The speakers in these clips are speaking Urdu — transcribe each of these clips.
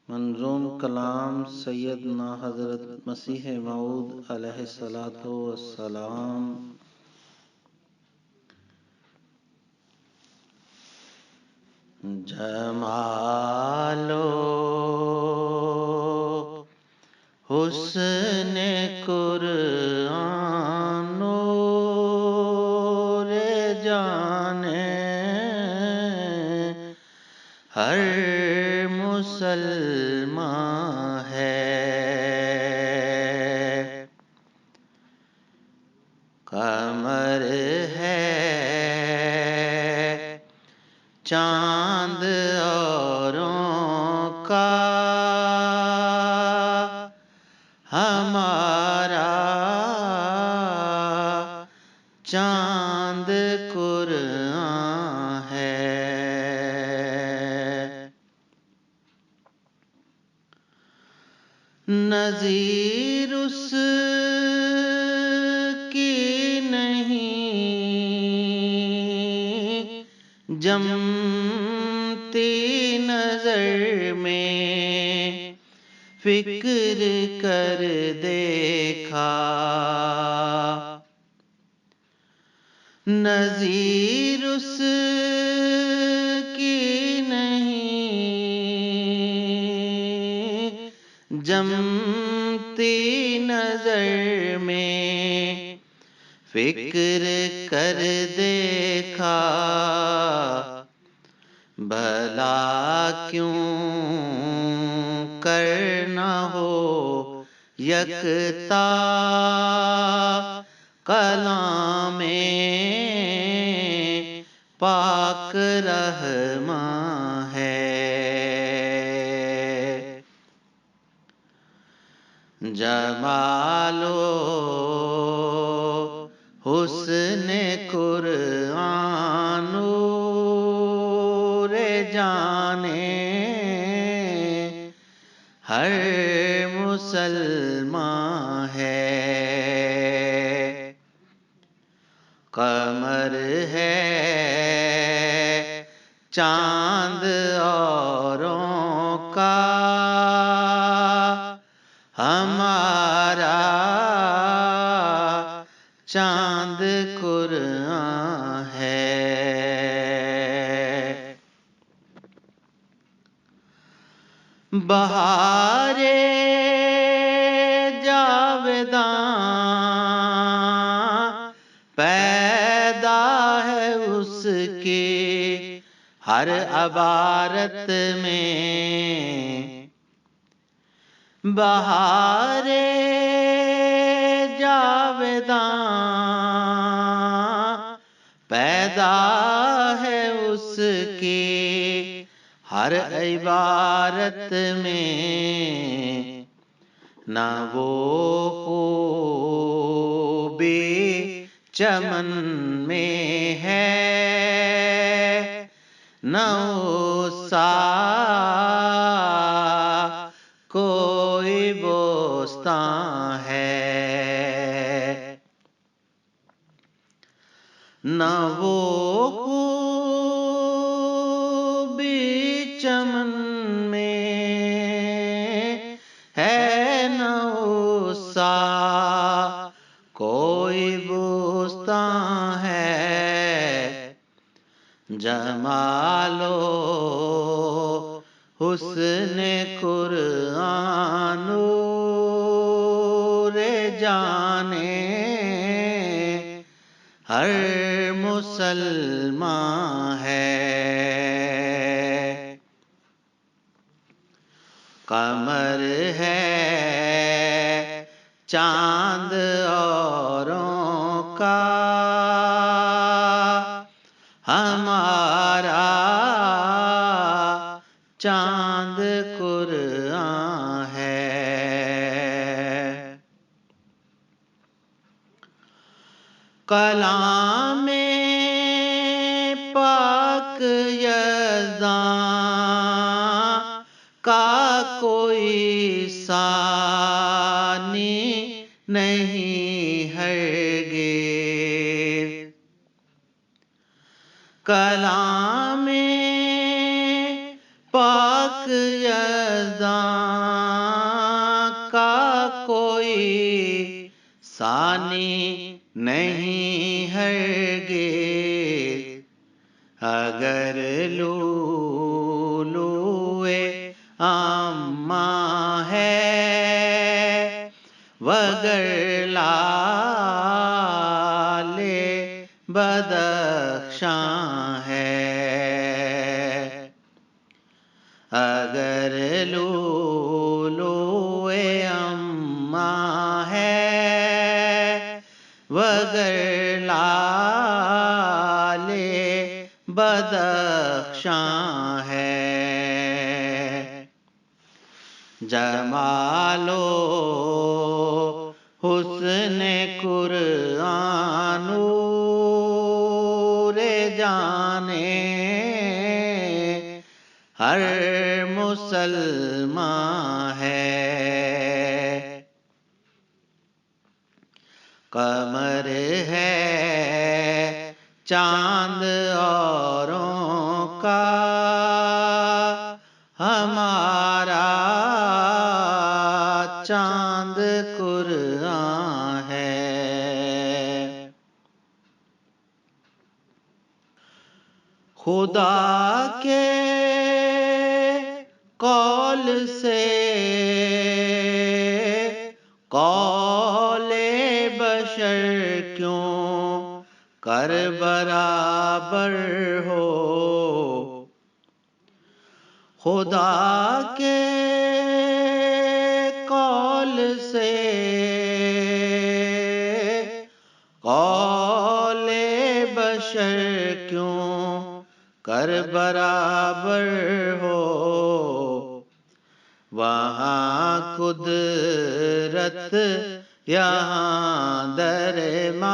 منظوم کلام سیدنا حضرت مسیح موعود علیہ السلام۔ جمال و حسن قرآن نور جانے ہر مسلمان ہے، قمر ہے چاند اوروں کا ہمارا چاند قرآن ہے۔ نظیر اس کی نہیں جمتی نظر میں، فکر کر دیکھا نظیر اس کی نہیں جمتی نظر میں، فکر کر دیکھا بھلا کیوں کرنا ہو یکتا کلام پاک رحماں ہے۔ جمال و حسن قرآن نور جانے ہر مسلمان ہے، قمر ہے چاند اوروں کا ہمارا چاند قرآن ہے۔ بہار جاوداں پیدا ہے اس کی ہر عبارت میں، بہار جاوداں پیدا ہے اس کی ہر عبارت میں، نہ وہ خوبی چمن میں ہے، نہ سا کوئی بوستان ہے، نہ وہ خوبی چمن میں ہے، نہ سا کوئی بوستان ہے۔ جمال و حسن قرآن نور جانے ہر مسلمان ہے، قمر ہے چاند اوروں کا ہمارا چاند قرآن ہے۔ کلام پاک یزداں کا کوئی ثانی نہیں ہرگز، کلام پاک یزداں کا کوئی ثانی نہیں ہرگز، اگر لولوئے اماں ہے وگر لعل بدخشاں ہے، اگر لولوئے اماں ہے وگر لعل بدخشاں ہے، جمال و حسن قرآن نور جانے ہر مسلمان ہے، قمر ہے چاند اوروں کا ہمارا چاند قرآن ہے، خدا کے قول سے قول بشر کیوں کر برابر ہو، خدا کے قول سے قول بشر کیوں کر برابر ہو، وہاں قدرت یہاں درماندگی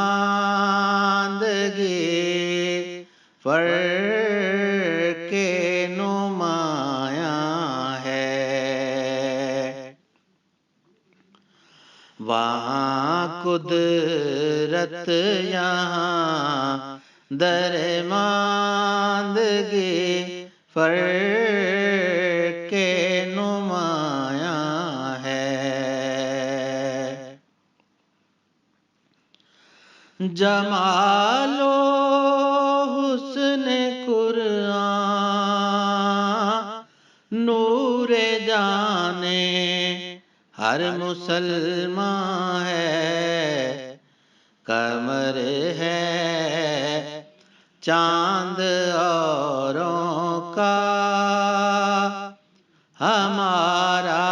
فرق نمایاں ہے، وہاں قدرت یہاں درماندگی فرق نمایاں ہے، جمال و حسن قرآن نور جانے ہر مسلمان ہے، قمر ہے چاند اوروں کا ہمارا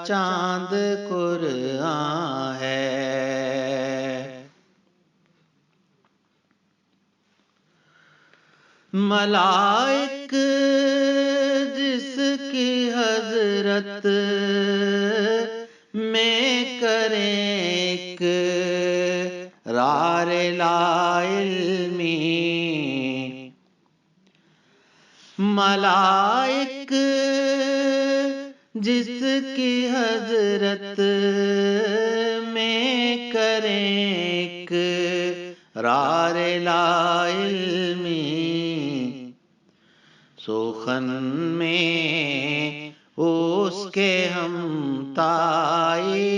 چاند قرآن ہے، ملائک جس کی حضرت میں کریں اقرار لا علمی، ملائک جس کی حضرت میں کریں اقرار لا علمی، سخن میں اس کے ہمتائی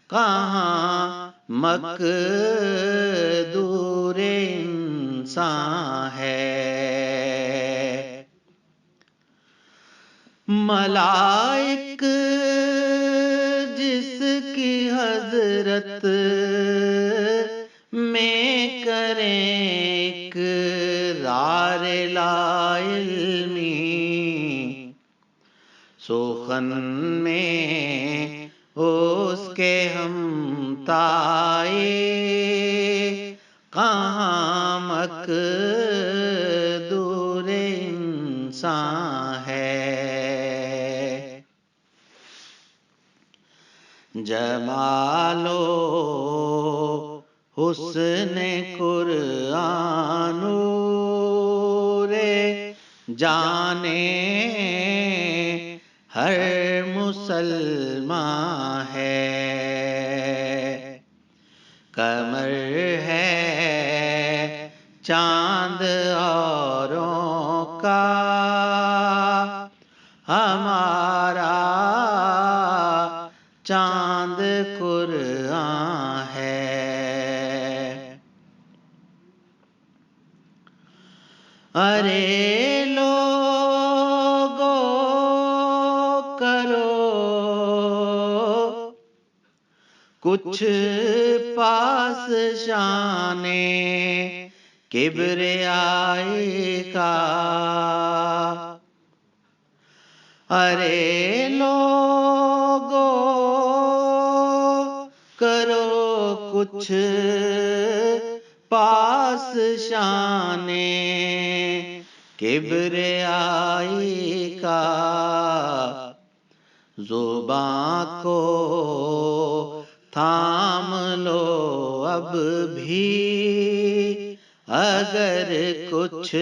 کہاں مقدور انسان ہے، ملائک جس کی حضرت میں کریں اقرار لا علمی، سخن میں اس کے ہمتائی کہاں مقدور انسان ہے، جمال و حسن قرآن نور جانے ہر مسلمان ہے، قمر ہے چاند اوروں کا ہمارا چاند قرآن ہے۔ ارے لوگو کرو کچھ پاس شان کبریائی کا، ارے لوگو کرو کچھ پاس شان کبریائی کا، زبان کو تھام لو اب بھی اگر کچھ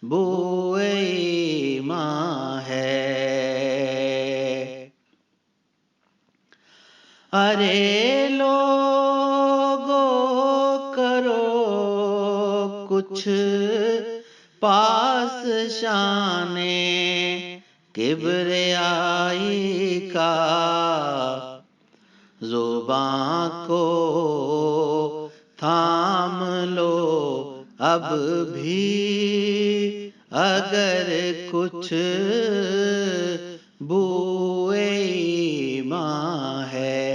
بوئے ایمان ہے۔ ارے لوگو کرو کچھ پاس شان کبریائی کا، زبان کو تھام لو اب بھی اگر کچھ بوئے ایمان ہے۔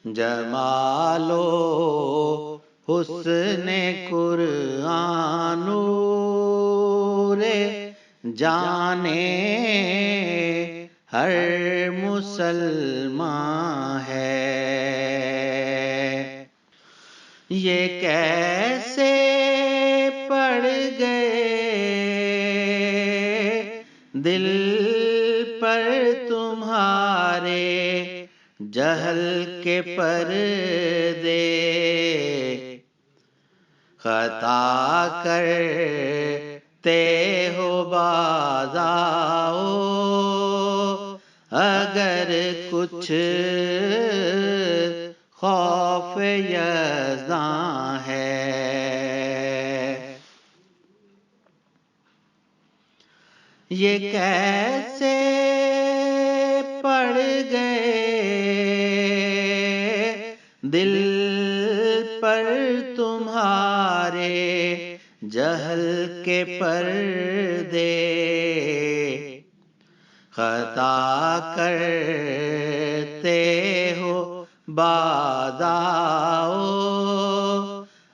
جمال و حسن قرآن نور جانے ہر مسلمان ہے۔ یہ کیسے پڑ گئے دل پر تمہارے جہل کے پردے، خطا کرتے ہو باز آؤ اگر کچھ خوف یزداں ہے۔ یہ کیسے پڑ گئے دل پر تمہارے جہل کے پردے، خطا کرتے ہو باز آؤ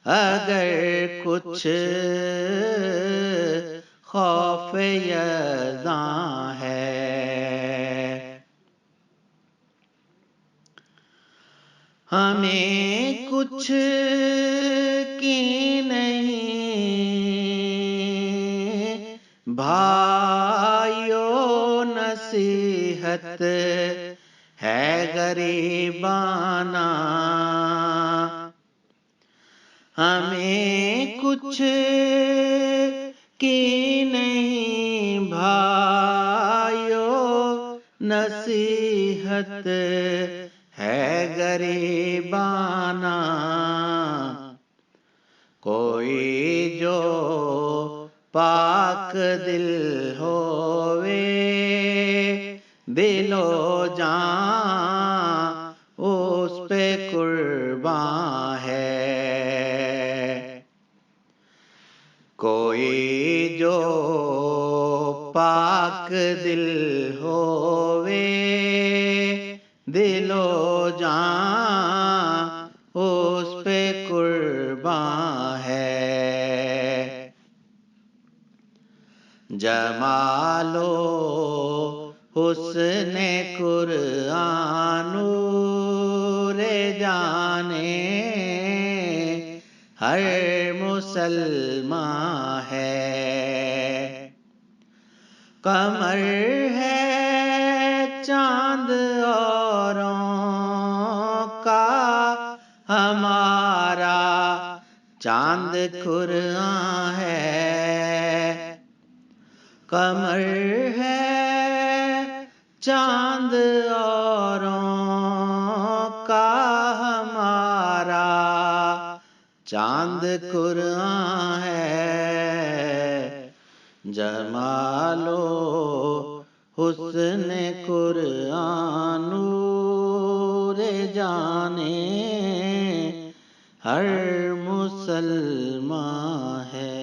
اگر کچھ خوف یزداں ہے۔ ہمیں کچھ کی نہیں بھائیو نصیحت ہے غریبانہ، ہمیں کچھ کی نہیں بھائیو نصیحت ہے غریبانہ، کوئی جو پاک دل ہووے دل و جان اس پہ قربان ہے، کوئی جو پاک دل ہووے دل و جان اس پہ قربان ہے۔ جمال و حسن قرآن نور جانے ہر مسلمان ہے۔ قمر ہے چاند اوروں کا ہمارا چاند قرآن ہے، قمر ہے چاند اوروں کا ہمارا چاند قرآن ہے، جمالو حسن قرآن نور جانے ہر مسلمان ہے۔